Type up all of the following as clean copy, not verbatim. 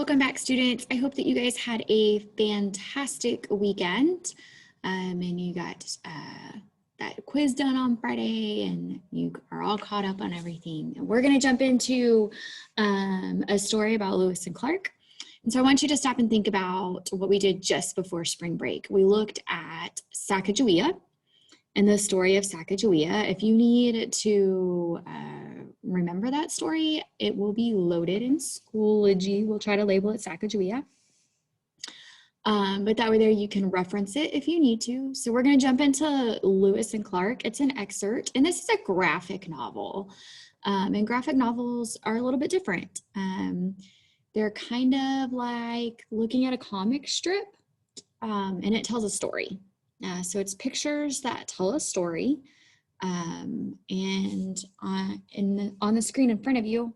Welcome back, students. I hope that you guys had a fantastic weekend and you got that quiz done on Friday and you are all caught up on everything. And we're going to jump into a story about Lewis and Clark. And so I want you to stop and think about what we did just before spring break. We looked at Sacagawea and the story of Sacagawea. If you need to remember that story, it will be loaded in Schoology. We'll try to label it Sacagawea. But that way there you can reference it if you need to. So we're going to jump into Lewis and Clark. It's an excerpt, and this is a graphic novel. And graphic novels are a little bit different. They're kind of like looking at a comic strip, and it tells a story. So it's pictures that tell a story. And on the screen in front of you,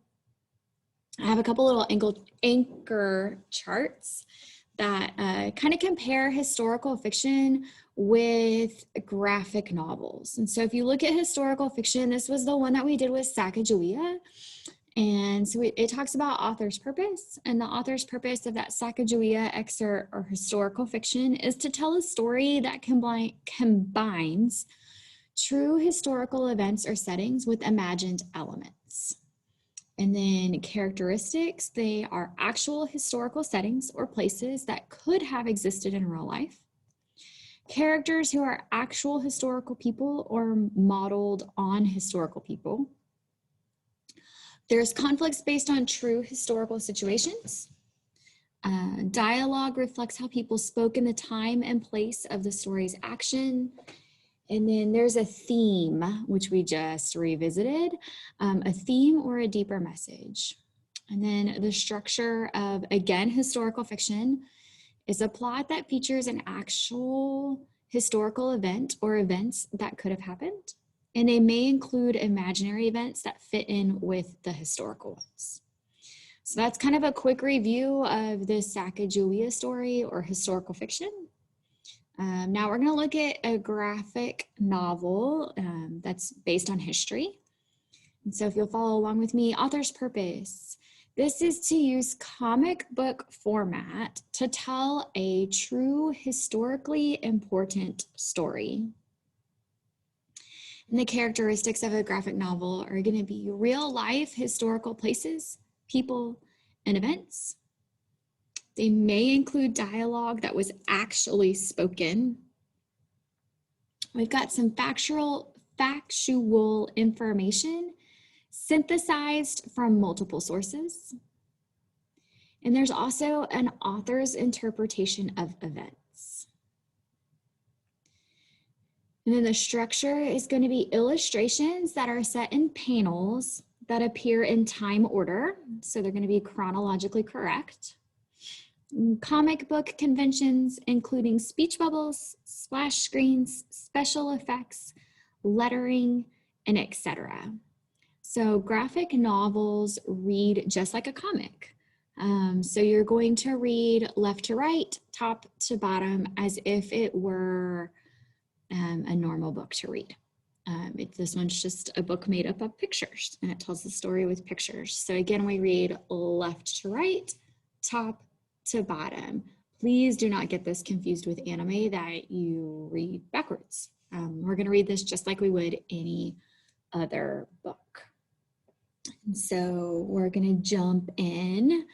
I have a couple little anchor charts that kind of compare historical fiction with graphic novels. And so if you look at historical fiction, this was the one that we did with Sacagawea. And so it talks about author's purpose, and the author's purpose of that Sacagawea excerpt or historical fiction is to tell a story that combines true historical events or settings with imagined elements. And then characteristics, they are actual historical settings or places that could have existed in real life. Characters who are actual historical people or modeled on historical people. There's conflicts based on true historical situations. Dialogue reflects how people spoke in the time and place of the story's action. And then there's a theme, which we just revisited, a theme or a deeper message. And then the structure of, again, historical fiction is a plot that features an actual historical event or events that could have happened. And they may include imaginary events that fit in with the historical ones. So that's kind of a quick review of the Sacagawea story or historical fiction. Now we're going to look at a graphic novel that's based on history. And so if you'll follow along with me, author's purpose. This is to use comic book format to tell a true historically important story. And the characteristics of a graphic novel are going to be real life historical places, people, and events. They may include dialogue that was actually spoken. We've got some factual information synthesized from multiple sources. And there's also an author's interpretation of events. And then the structure is going to be illustrations that are set in panels that appear in time order. So they're going to be chronologically correct. Comic book conventions, including speech bubbles, splash screens, special effects, lettering, and etc. So graphic novels read just like a comic. So you're going to read left to right, top to bottom, as if it were a normal book to read. This one's just a book made up of pictures, and it tells the story with pictures. So again, we read left to right, top to bottom. Please do not get this confused with anime that you read backwards. We're going to read this just like we would any other book. And so we're going to jump in.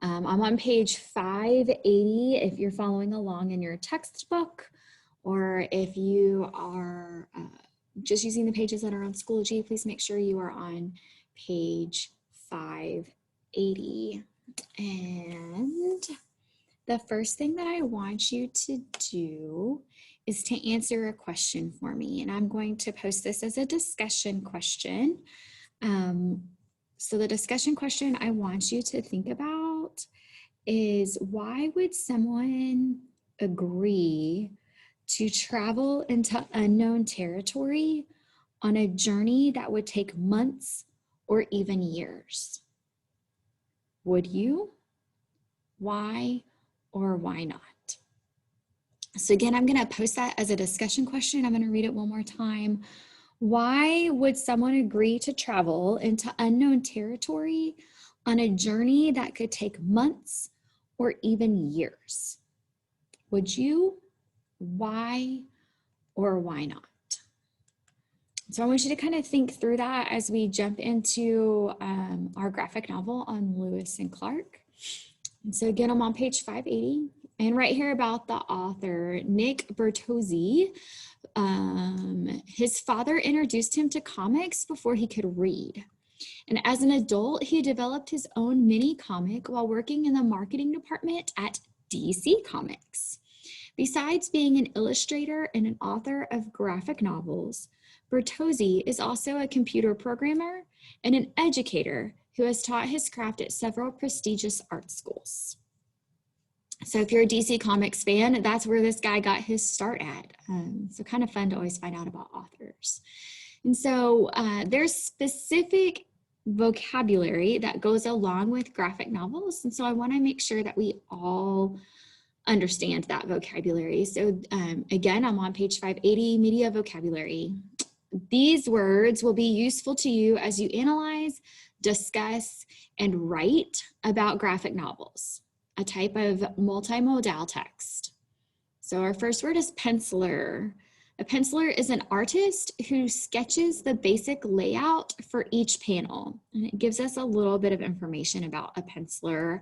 I'm on page 580 if you're following along in your textbook, or if you are just using the pages that are on Schoology, please make sure you are on page 580. And the first thing that I want you to do is to answer a question for me. And I'm going to post this as a discussion question. So the discussion question I want you to think about is, why would someone agree to travel into unknown territory on a journey that would take months or even years? Would you? Why or why not? So again, I'm going to post that as a discussion question. I'm going to read it one more time. Why would someone agree to travel into unknown territory on a journey that could take months or even years? Would you? Why or why not? So I want you to kind of think through that as we jump into our graphic novel on Lewis and Clark. And so again, I'm on page 580, and right here about the author, Nick Bertozzi. His father introduced him to comics before he could read. And as an adult, he developed his own mini comic while working in the marketing department at DC Comics. Besides being an illustrator and an author of graphic novels, Bertozzi is also a computer programmer and an educator who has taught his craft at several prestigious art schools. So if you're a DC Comics fan, that's where this guy got his start at. So kind of fun to always find out about authors. And so there's specific vocabulary that goes along with graphic novels. And so I want to make sure that we all understand that vocabulary. So again, I'm on page 580, media vocabulary. These words will be useful to you as you analyze, discuss, and write about graphic novels, a type of multimodal text. So our first word is penciler. A penciler is an artist who sketches the basic layout for each panel. And it gives us a little bit of information about a penciler.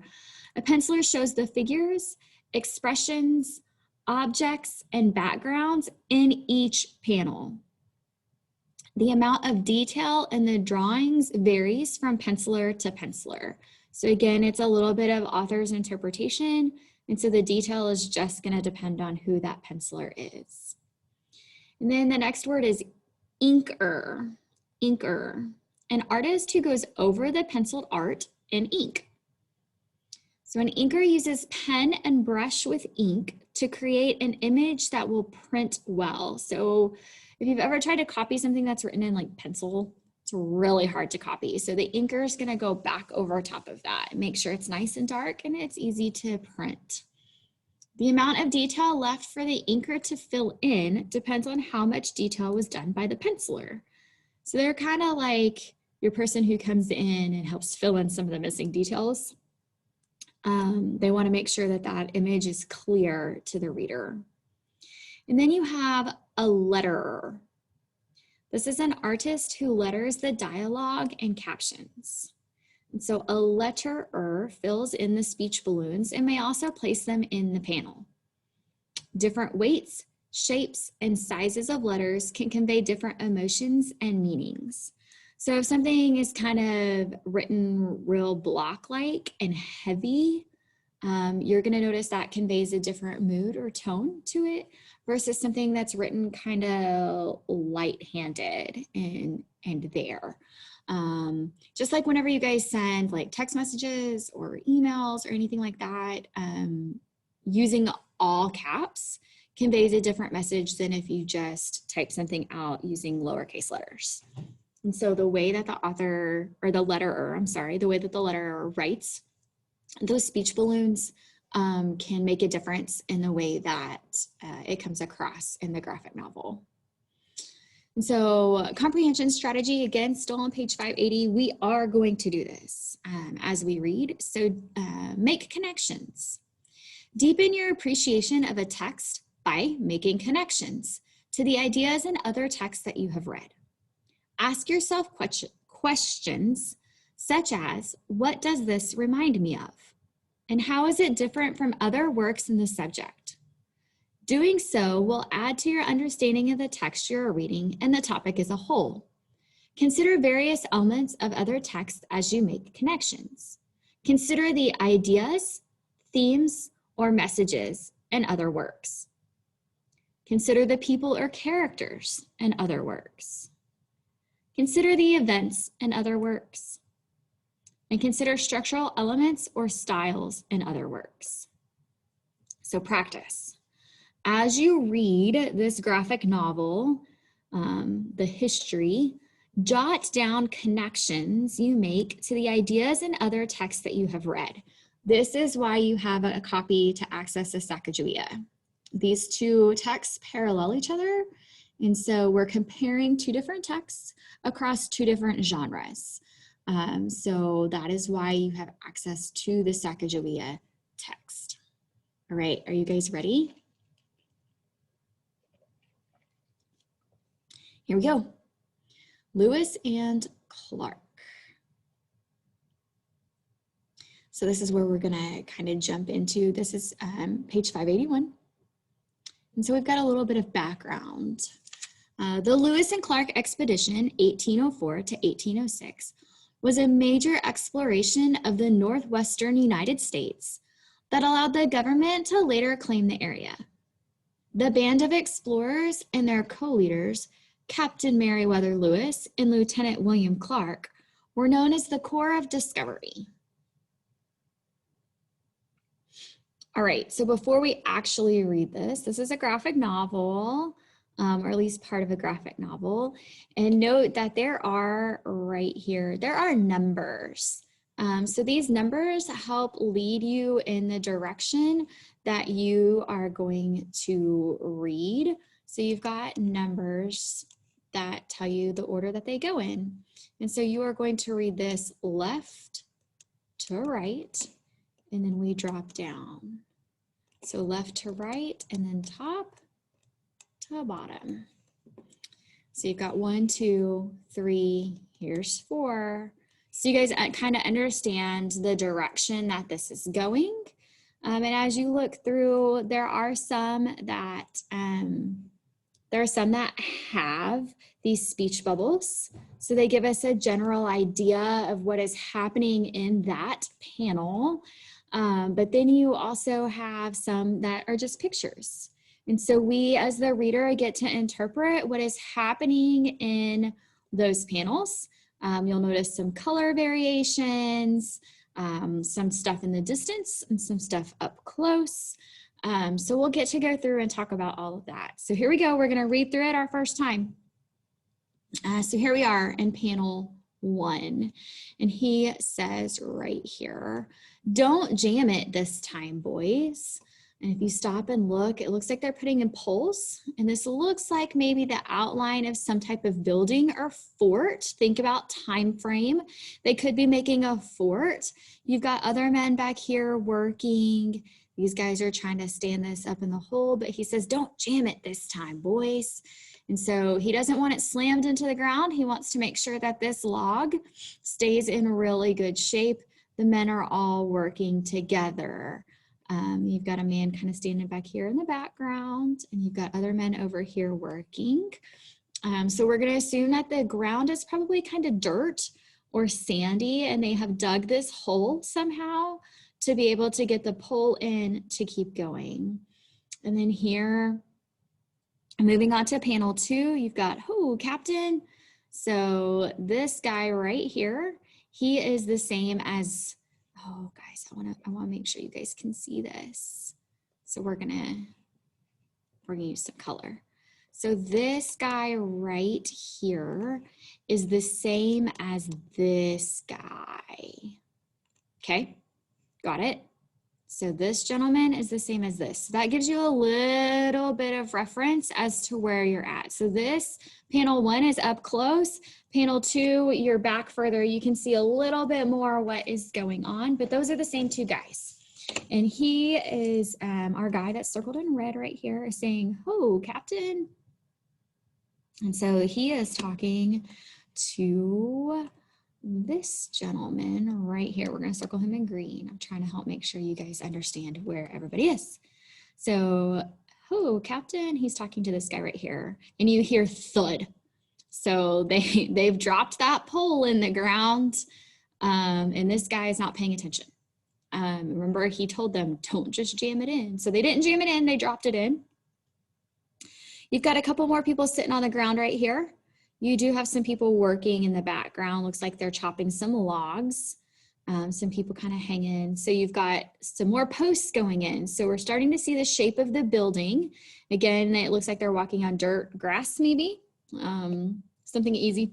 A penciler shows the figures, expressions, objects, and backgrounds in each panel. The amount of detail in the drawings varies from penciler to penciler. So again, it's a little bit of author's interpretation. And so the detail is just going to depend on who that penciler is. And then the next word is inker. Inker, an artist who goes over the penciled art in ink. So an inker uses pen and brush with ink to create an image that will print well. So if you've ever tried to copy something that's written in like pencil, it's really hard to copy. So the inker is going to go back over top of that and make sure it's nice and dark and it's easy to print. The amount of detail left for the inker to fill in depends on how much detail was done by the penciler. So they're kind of like your person who comes in and helps fill in some of the missing details. They want to make sure that that image is clear to the reader. And then you have a letterer. This is an artist who letters the dialogue and captions. And so a letterer fills in the speech balloons and may also place them in the panel. Different weights, shapes, and sizes of letters can convey different emotions and meanings. So if something is kind of written real block-like and heavy, you're going to notice that conveys a different mood or tone to it versus something that's written kind of light-handed and there. Just like whenever you guys send like text messages or emails or anything like that, using all caps conveys a different message than if you just type something out using lowercase letters. And so the way that the author, or the letterer, I'm sorry, the way that the letterer writes, those speech balloons can make a difference in the way that it comes across in the graphic novel. And so comprehension strategy, again, still on page 580, we are going to do this as we read. So make connections. Deepen your appreciation of a text by making connections to the ideas and other texts that you have read. Ask yourself questions such as, what does this remind me of? And how is it different from other works in the subject? Doing so will add to your understanding of the text you're reading and the topic as a whole. Consider various elements of other texts as you make connections. Consider the ideas, themes, or messages in other works. Consider the people or characters in other works. Consider the events in other works. And consider structural elements or styles in other works. So practice. As you read this graphic novel, the history, jot down connections you make to the ideas and other texts that you have read. This is why you have a copy to access the Sacagawea. These two texts parallel each other, and so we're comparing two different texts across two different genres. So that is why you have access to the Sacagawea text. All right, are you guys ready? Here we go. Lewis and Clark. So this is where we're gonna kind of jump into. This is page 581. And so we've got a little bit of background. The Lewis and Clark expedition, 1804 to 1806, was a major exploration of the northwestern United States that allowed the government to later claim the area. The band of explorers and their co-leaders, Captain Meriwether Lewis and Lieutenant William Clark, were known as the Corps of Discovery. All right, so before we actually read this, this is a graphic novel, or at least part of a graphic novel. And note that there are right here, there are numbers. So these numbers help lead you in the direction that you are going to read. So you've got numbers that tell you the order that they go in. And so you are going to read this left to right, and then we drop down. So left to right, and then top to bottom. So you've got 1, 2, 3, here's 4. So you guys kind of understand the direction that this is going. And as you look through, there are some that have these speech bubbles. So they give us a general idea of what is happening in that panel. But then you also have some that are just pictures. And so we, as the reader, get to interpret what is happening in those panels. You'll notice some color variations, some stuff in the distance, and some stuff up close. So we'll get to go through and talk about all of that. So here we go. We're going to read through it our first time. So here we are in panel 1. And he says right here, "Don't jam it this time, boys." And if you stop and look, it looks like they're putting in poles. And this looks like maybe the outline of some type of building or fort. Think about time frame. They could be making a fort. You've got other men back here working. These guys are trying to stand this up in the hole, but he says, "Don't jam it this time, boys." And so he doesn't want it slammed into the ground. He wants to make sure that this log stays in really good shape. The men are all working together. You've got a man kind of standing back here in the background, and you've got other men over here working. So we're going to assume that the ground is probably kind of dirt or sandy, and they have dug this hole somehow to be able to get the pole in to keep going. And then here, moving on to panel 2, you've got, Captain. So this guy right here, he is the same as, guys, I want to make sure you guys can see this. So we're going to bring you some color. So this guy right here is the same as this guy. Okay, got it? So this gentleman is the same as this. So that gives you a little bit of reference as to where you're at. So this panel 1 is up close. Panel 2, you're back further. You can see a little bit more what is going on, but those are the same 2 guys. And he is our guy that's circled in red right here is saying, "Ho, Captain." And so he is talking to this gentleman right here. We're going to circle him in green. I'm trying to help make sure you guys understand where everybody is. So, Captain, he's talking to this guy right here, and you hear thud. So they've dropped that pole in the ground, and this guy is not paying attention. Remember, he told them, "Don't just jam it in." So they didn't jam it in, they dropped it in. You've got a couple more people sitting on the ground right here. You do have some people working in the background. Looks like they're chopping some logs. Some people kind of hanging. So you've got some more posts going in. So we're starting to see the shape of the building. Again, it looks like they're walking on dirt, grass maybe. Something easy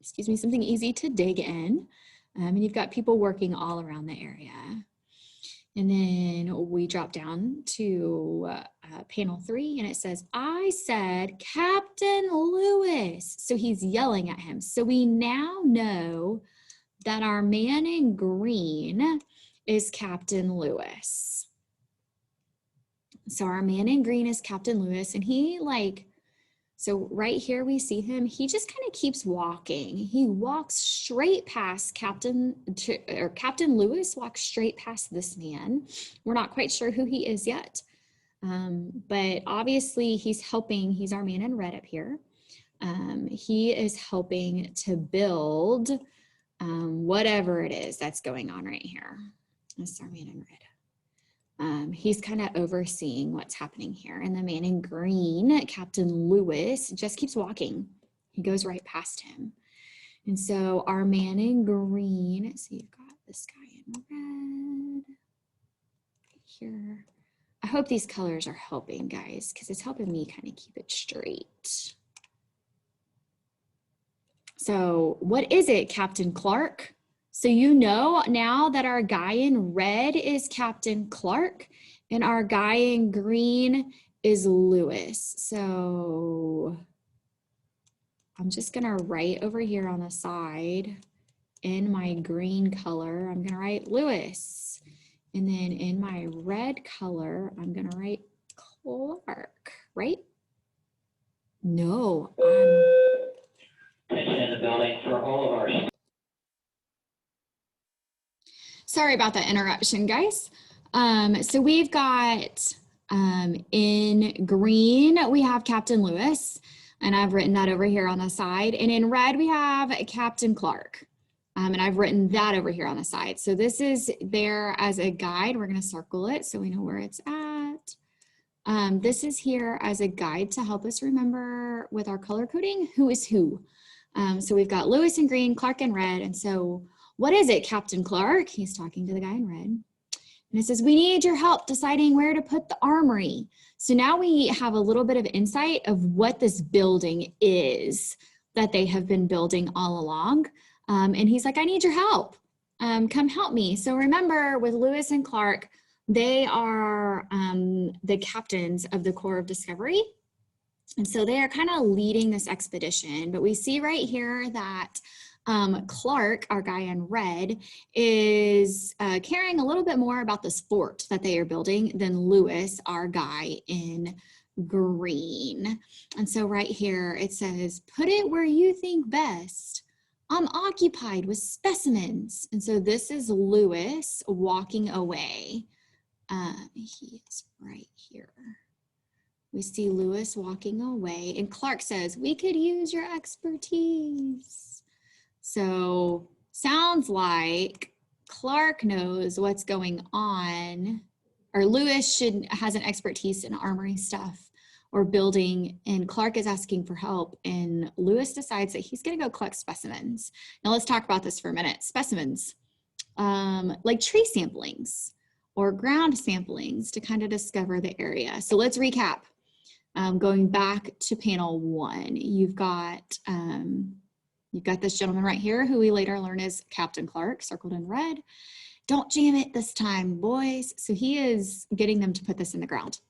to dig in. And you've got people working all around the area. And then we drop down to panel 3, and it says, "I said, Captain Lewis." So he's yelling at him. So we now know that our man in green is Captain Lewis. So our man in green is Captain Lewis, and he so right here we see him, he just kind of keeps walking. He walks straight past Captain Lewis walks straight past this man. We're not quite sure who he is yet, but obviously he's helping, he's our man in red up here. He is helping to build whatever it is that's going on right here. That's our man in red. He's kind of overseeing what's happening here. And the man in green, Captain Lewis, just keeps walking. He goes right past him. And so our man in green, so you've got this guy in red here. I hope these colors are helping, guys, because it's helping me kind of keep it straight. So what is it, Captain Clark? So you know now that our guy in red is Captain Clark and our guy in green is Lewis. So I'm just gonna write over here on the side in my green color, I'm gonna write Lewis. And then in my red color, I'm gonna write Clark, right? No, Attention in the building for all of our. Sorry about that interruption, guys. So we've got in green, we have Captain Lewis, and I've written that over here on the side. And in red, we have Captain Clark, and I've written that over here on the side. So this is there as a guide. We're going to circle it so we know where it's at. This is here as a guide to help us remember with our color coding who is who. So we've got Lewis in green, Clark in red, and so what is it, Captain Clark? He's talking to the guy in red. And it says, we need your help deciding where to put the armory. So now we have a little bit of insight of what this building is that they have been building all along. And he's like, I need your help. Come help me. So remember with Lewis and Clark, they are the captains of the Corps of Discovery. And so they are kind of leading this expedition. But we see right here that Clark, our guy in red, is caring a little bit more about this fort that they are building than Lewis, our guy in green. And so right here it says, put it where you think best. I'm occupied with specimens. And so this is Lewis walking away. He is right here. We see Lewis walking away, and Clark says, we could use your expertise. So sounds like Clark knows what's going on, or Lewis has an expertise in armory stuff or building, and Clark is asking for help, and Lewis decides that he's gonna go collect specimens. Now let's talk about this for a minute. Specimens, like tree samplings or ground samplings to kind of discover the area. So let's recap. Going back to panel 1, you've got this gentleman right here who we later learn is Captain Clark, circled in red. Don't jam it this time, boys. So he is getting them to put this in the ground.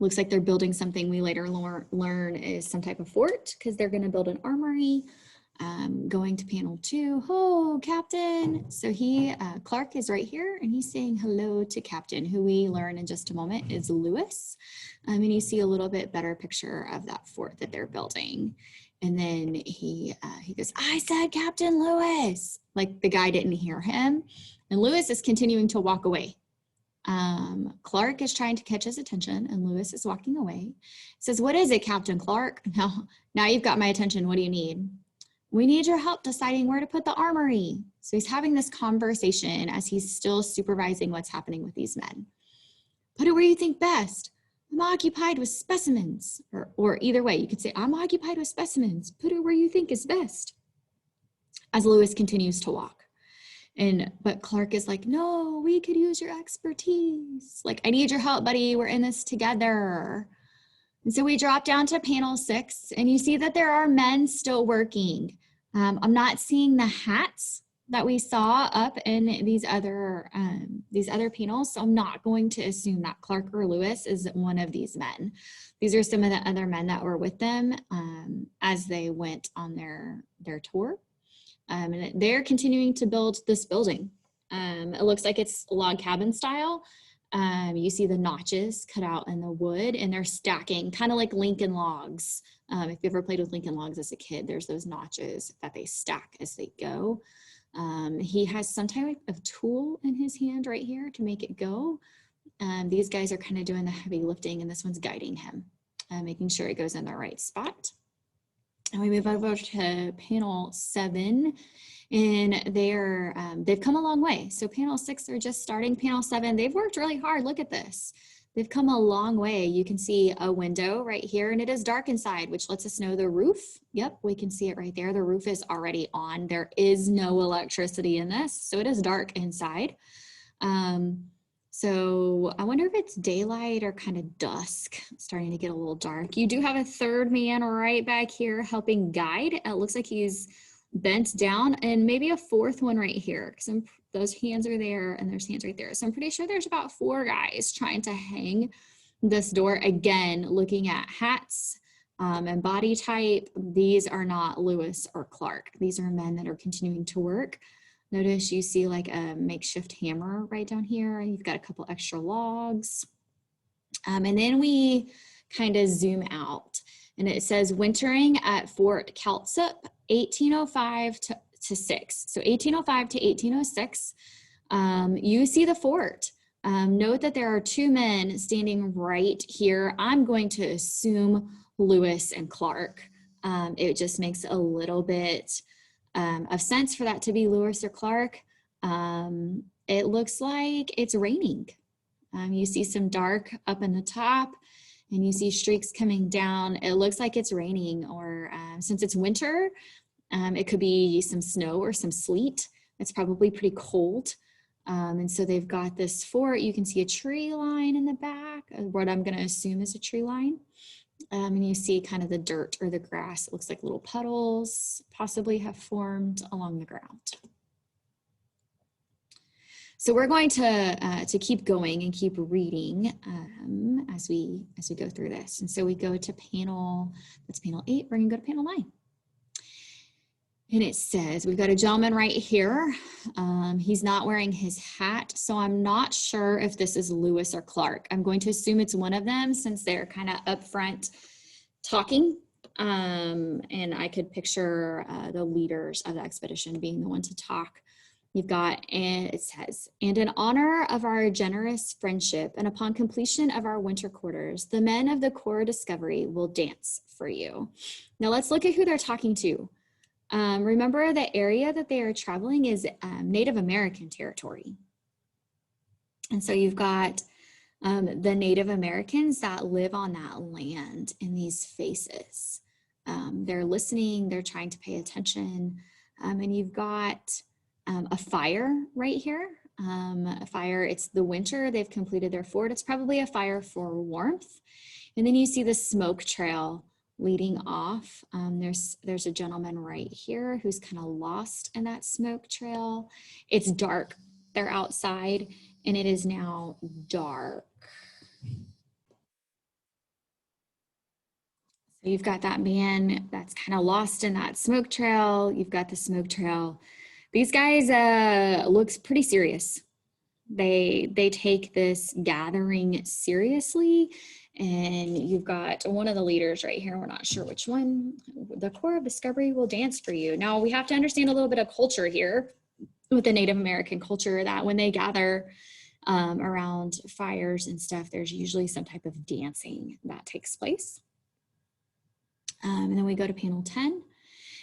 Looks like they're building something we later learn is some type of fort because they're going to build an armory. Going to panel 2, oh, Captain. So Clark is right here and he's saying hello to Captain, who we learn in just a moment is Lewis. And you see a little bit better picture of that fort that they're building. And then he goes, I said Captain Lewis, like the guy didn't hear him. And Lewis is continuing to walk away. Clark is trying to catch his attention and Lewis is walking away. He says, what is it, Captain Clark? Now you've got my attention. What do you need? We need your help deciding where to put the armory. So he's having this conversation as he's still supervising what's happening with these men. Put it where you think best. I'm occupied with specimens. Or either way, you could say, I'm occupied with specimens. Put it where you think is best. As Lewis continues to walk. But Clark is like, no, we could use your expertise. Like, I need your help, buddy. We're in this together. And so we drop down to panel 6 and you see that there are men still working. I'm not seeing the hats that we saw up in these other panels. So I'm not going to assume that Clark or Lewis is one of these men. These are some of the other men that were with them as they went on their tour. And they're continuing to build this building. It looks like it's log cabin style. You see the notches cut out in the wood, and they're stacking, kind of like Lincoln logs. If you ever played with Lincoln logs as a kid, there's those notches that they stack as they go. He has some type of tool in his hand right here to make it go. These guys are kind of doing the heavy lifting, and this one's guiding him, making sure it goes in the right spot. And we move over to panel 7, and they've come a long way. So panel 6, they're just starting. Panel 7, they've worked really hard. Look at this. They've come a long way. You can see a window right here, and it is dark inside, which lets us know the roof. Yep, we can see it right there. The roof is already on. There is no electricity in this, so it is dark inside. So I wonder if it's daylight or kind of dusk, starting to get a little dark. You do have a third man right back here helping guide. It looks like he's bent down, and maybe a fourth one right here, because those hands are there and there's hands right there. So I'm pretty sure there's about 4 guys trying to hang this door. Again, looking at hats and body type. These are not Lewis or Clark. These are men that are continuing to work. Notice you see like a makeshift hammer right down here. You've got a couple extra logs. And then we kind of zoom out, and it says wintering at Fort Caltsup, 1805 to 6. So 1805 to 1806, you see the fort. Note that there are 2 men standing right here. I'm going to assume Lewis and Clark. It just makes a little bit of sense for that to be Lewis or Clark. It looks like it's raining. You see some dark up in the top, and you see streaks coming down. It looks like it's raining, or since it's winter, it could be some snow or some sleet. It's probably pretty cold. And so they've got this fort. You can see a tree line in the back, what I'm going to assume is a tree line. And you see kind of the dirt or the grass. It looks like little puddles possibly have formed along the ground. So we're going to keep going and keep reading as we go through this. And so we go to that's panel 8. We're going to go to panel 9. And it says, we've got a gentleman right here. He's not wearing his hat, so I'm not sure if this is Lewis or Clark. I'm going to assume it's one of them since they're kind of up front talking. And I could picture the leaders of the expedition being the one to talk. You've got, and it says, and in honor of our generous friendship and upon completion of our winter quarters, the men of the Corps Discovery will dance for you. Now let's look at who they're talking to. Remember, the area that they are traveling is Native American territory. And so you've got the Native Americans that live on that land in these faces. They're listening, they're trying to pay attention. And you've got a fire right here. A fire, it's the winter, they've completed their fort. It's probably a fire for warmth. And then you see the smoke trail leading off. There's a gentleman right here who's kind of lost in that smoke trail. It's dark. They're outside, and it is now dark. So you've got that man that's kind of lost in that smoke trail. You've got the smoke trail. These guys looks pretty serious. They take this gathering seriously. And you've got one of the leaders right here. We're not sure which one. The Corps of Discovery will dance for you. Now we have to understand a little bit of culture here with the Native American culture, that when they gather around fires and stuff, there's usually some type of dancing that takes place. And then we go to panel 10.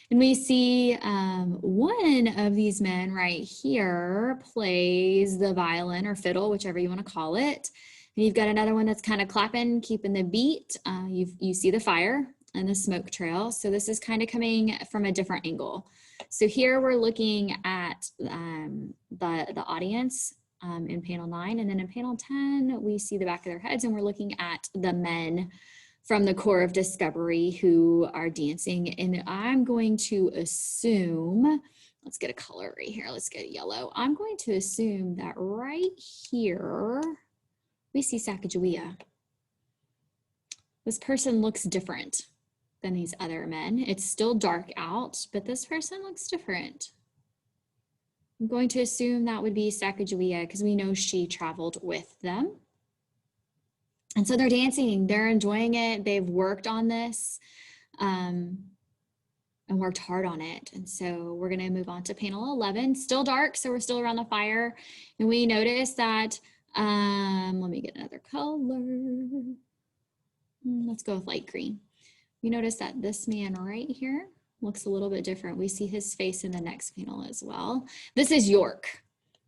And we see one of these men right here plays the violin or fiddle, whichever you want to call it. And you've got another one that's kind of clapping, keeping the beat. You see the fire and the smoke trail. So this is kind of coming from a different angle. So here we're looking at the audience in panel 9. And then in panel 10, we see the back of their heads, and we're looking at the men from the Corps of Discovery who are dancing. And I'm going to assume, let's get a color right here. Let's get yellow. I'm going to assume that right here, we see Sacagawea. This person looks different. than these other men. It's still dark out, but this person looks different. I'm going to assume that would be Sacagawea because we know she traveled with them. And so they're dancing, they're enjoying it. They've worked on this and worked hard on it. And so we're gonna move on to panel 11, still dark. So we're still around the fire. And we notice that, let me get another color. Let's go with light green. We notice that this man right here looks a little bit different. We see his face in the next panel as well. This is York.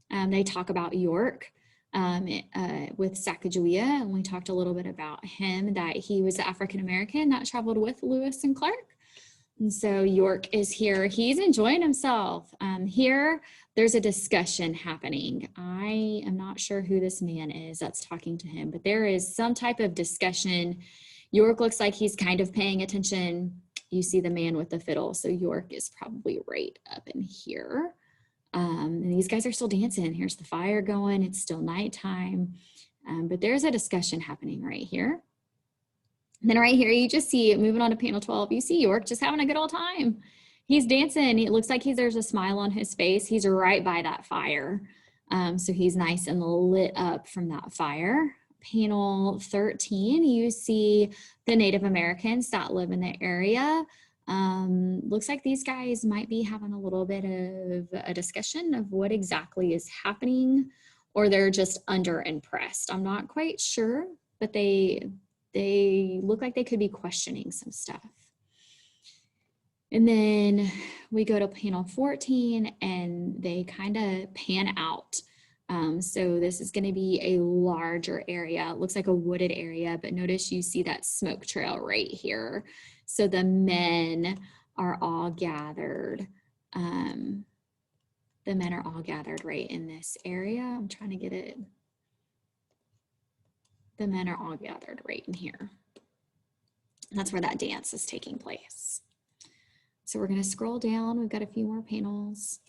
They talk about York with Sacagawea, and we talked a little bit about him, that he was African-American that traveled with Lewis and Clark. And so York is here. He's enjoying himself. Here, there's a discussion happening. I am not sure who this man is that's talking to him, but there is some type of discussion. York looks like he's kind of paying attention. You see the man with the fiddle. So York is probably right up in here. And these guys are still dancing. Here's the fire going. It's still nighttime. But there's a discussion happening right here. And then right here, you just see, moving on to panel 12, you see York just having a good old time. He's dancing. It looks like there's a smile on his face. He's right by that fire. So he's nice and lit up from that fire. Panel 13, you see the Native Americans that live in the area. Looks like these guys might be having a little bit of a discussion of what exactly is happening, or they're just under impressed. I'm not quite sure, but they look like they could be questioning some stuff. And then we go to panel 14 and they kind of pan out. So this is going to be a larger area. It looks like a wooded area, but notice you see that smoke trail right here. So the men are all gathered. The men are all gathered right in this area. I'm trying to get it. The men are all gathered right in here. And that's where that dance is taking place. So we're going to scroll down. We've got a few more panels.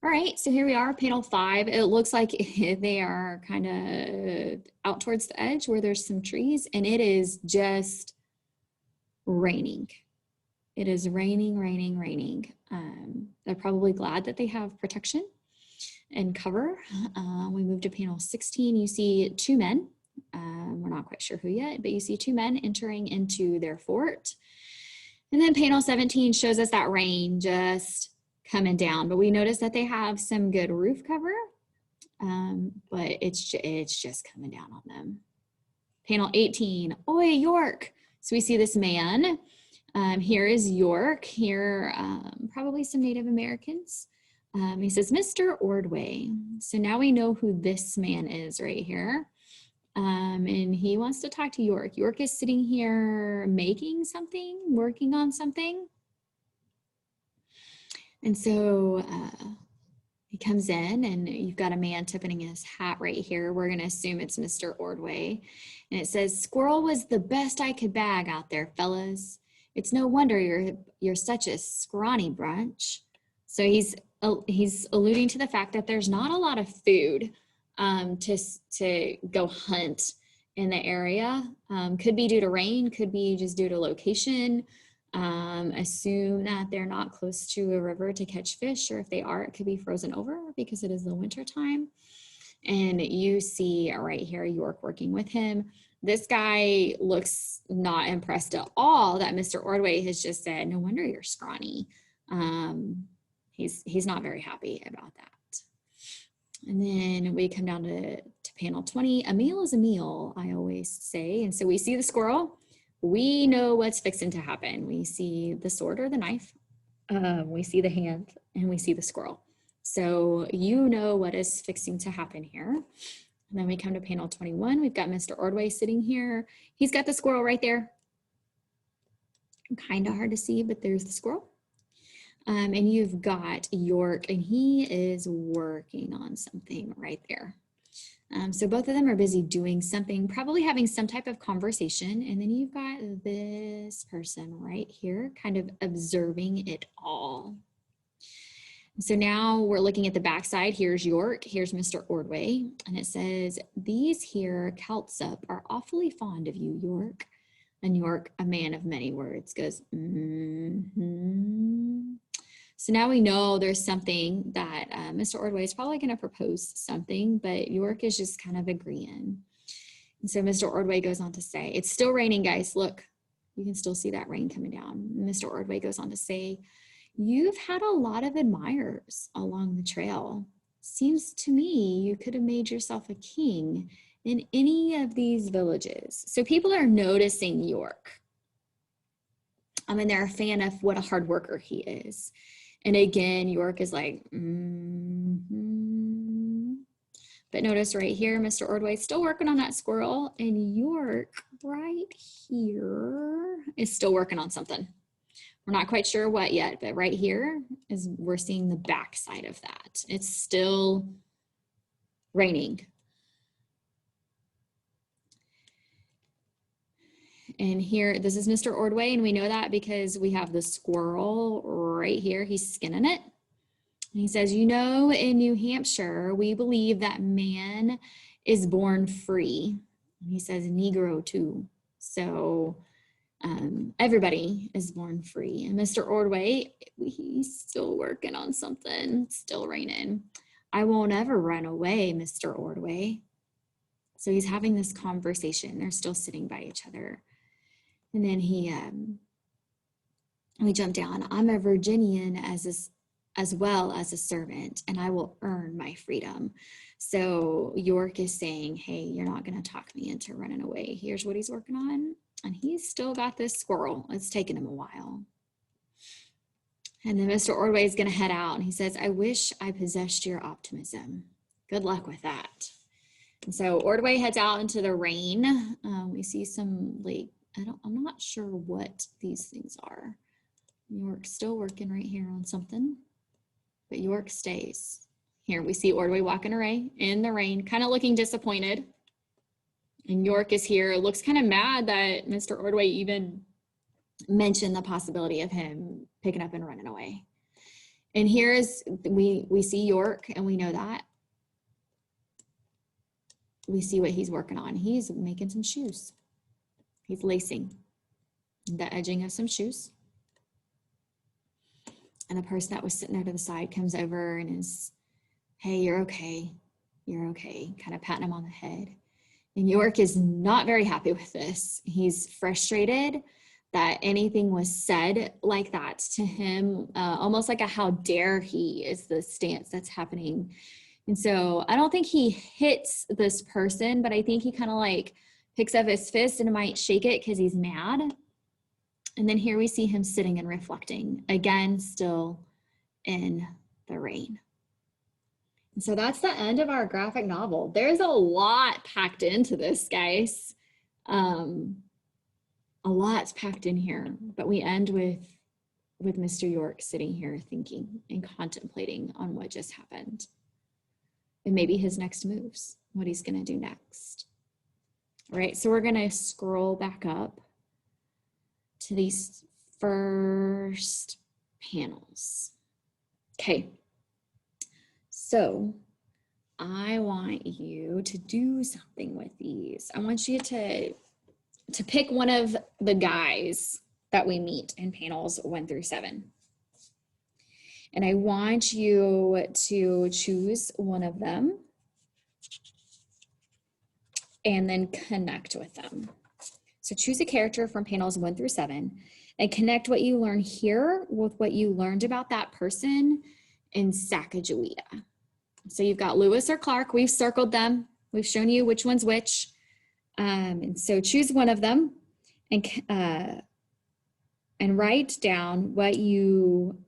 All right, so here we are, panel 5. It looks like they are kind of out towards the edge where there's some trees, and it is just raining. It is raining, raining, raining. They're probably glad that they have protection and cover. We move to panel 16. You see 2 men. We're not quite sure who yet, but you see 2 men entering into their fort. And then panel 17 shows us that rain just coming down, but we notice that they have some good roof cover, but it's just coming down on them. Panel 18, Oi, York. So we see this man. Here is York. Here, probably some Native Americans. He says, Mr. Ordway. So now we know who this man is right here. And he wants to talk to York. York is sitting here making something, working on something. And so he comes in and you've got a man tipping his hat right here. We're going to assume it's Mr. Ordway. And it says, squirrel was the best I could bag out there, fellas. It's no wonder you're such a scrawny bunch. So he's alluding to the fact that there's not a lot of food to go hunt in the area. Could be due to rain, could be just due to location. Assume that they're not close to a river to catch fish, or if they are, it could be frozen over because it is the winter time. And you see right here York working with him. This guy looks not impressed at all that Mr. Ordway has just said, no wonder you're scrawny. He's not very happy about that. And then we come down to panel 20. A meal is a meal, I always say. And so we see the squirrel. We know what's fixing to happen. We see the sword or the knife. We see the hand and we see the squirrel. So you know what is fixing to happen here. And then we come to panel 21. We've got Mr. Ordway sitting here. He's got the squirrel right there. Kind of hard to see, but there's the squirrel. And you've got York, and he is working on something right there. So both of them are busy doing something, probably having some type of conversation. And then you've got this person right here kind of observing it all. So now we're looking at the backside. Here's York, here's Mr. Ordway, and it says, these here Keltsup are awfully fond of you, York. And York, a man of many words, goes, mm-hmm. So now we know there's something that Mr. Ordway is probably going to propose something, but York is just kind of agreeing. And so Mr. Ordway goes on to say, it's still raining, guys. Look, you can still see that rain coming down. Mr. Ordway goes on to say, you've had a lot of admirers along the trail. Seems to me you could have made yourself a king in any of these villages. So people are noticing York. I mean, they're a fan of what a hard worker he is. And again, York is like, mm-hmm. But notice right here, Mr. Ordway is still working on that squirrel, and York right here is still working on something. We're not quite sure what yet, but right here is we're seeing the back side of that. It's still raining. And here, this is Mr. Ordway, and we know that because we have the squirrel right here. He's skinning it. And he says, you know, in New Hampshire, we believe that man is born free. And he says Negro too. So everybody is born free. And Mr. Ordway, he's still working on something, still raining. I won't ever run away, Mr. Ordway. So he's having this conversation. They're still sitting by each other. And then we jump down. I'm a Virginian as well as a servant, and I will earn my freedom. So York is saying, hey, you're not going to talk me into running away. Here's what he's working on. And he's still got this squirrel. It's taken him a while. And then Mr. Ordway is going to head out, and he says, I wish I possessed your optimism. Good luck with that. And so Ordway heads out into the rain. We see some, like, I'm not sure what these things are. York's still working right here on something, but York stays. Here we see Ordway walking away in the rain, kind of looking disappointed. And York is here, looks kind of mad that Mr. Ordway even mentioned the possibility of him picking up and running away. And here's, we see York, and we know that. We see what he's working on. He's making some shoes. He's lacing the edging of some shoes. And the person that was sitting there to the side comes over and is, hey, you're okay. You're okay. Kind of patting him on the head. And York is not very happy with this. He's frustrated that anything was said like that to him, almost like a how dare he is the stance that's happening. And so I don't think he hits this person, but I think he kind of like picks up his fist and might shake it because he's mad. And then here we see him sitting and reflecting, again, still in the rain. And so that's the end of our graphic novel. There's a lot packed into this, guys. A lot's packed in here, but we end with Mr. York sitting here thinking and contemplating on what just happened. And maybe his next moves, what he's gonna do next. All right, so we're gonna scroll back up to these first panels. Okay, so I want you to do something with these. I want you to pick one of the guys that we meet in panels 1 through 7. And I want you to choose one of them and then connect with them. So choose a character from panels 1 through 7 and connect what you learn here with what you learned about that person in Sacagawea. So you've got Lewis or Clark. We've circled them. We've shown you which one's which. And so choose one of them and write down what you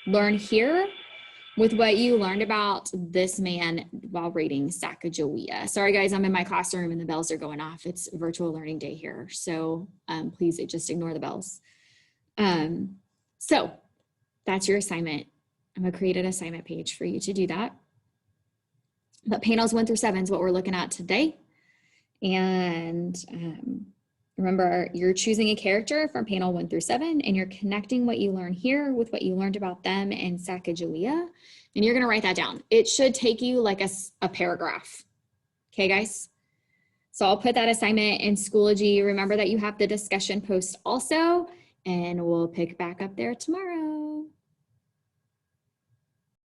learn here with what you learned about this man while reading Sacagawea. Sorry guys, I'm in my classroom and the bells are going off. It's virtual learning day here. So please just ignore the bells. So that's your assignment. I'm gonna create an assignment page for you to do that. But panels 1 through 7 is what we're looking at today. And remember, you're choosing a character from panel 1 through 7, and you're connecting what you learn here with what you learned about them in Sacagawea, and you're gonna write that down. It should take you like a paragraph. Okay, guys? So I'll put that assignment in Schoology. Remember that you have the discussion post also, and we'll pick back up there tomorrow.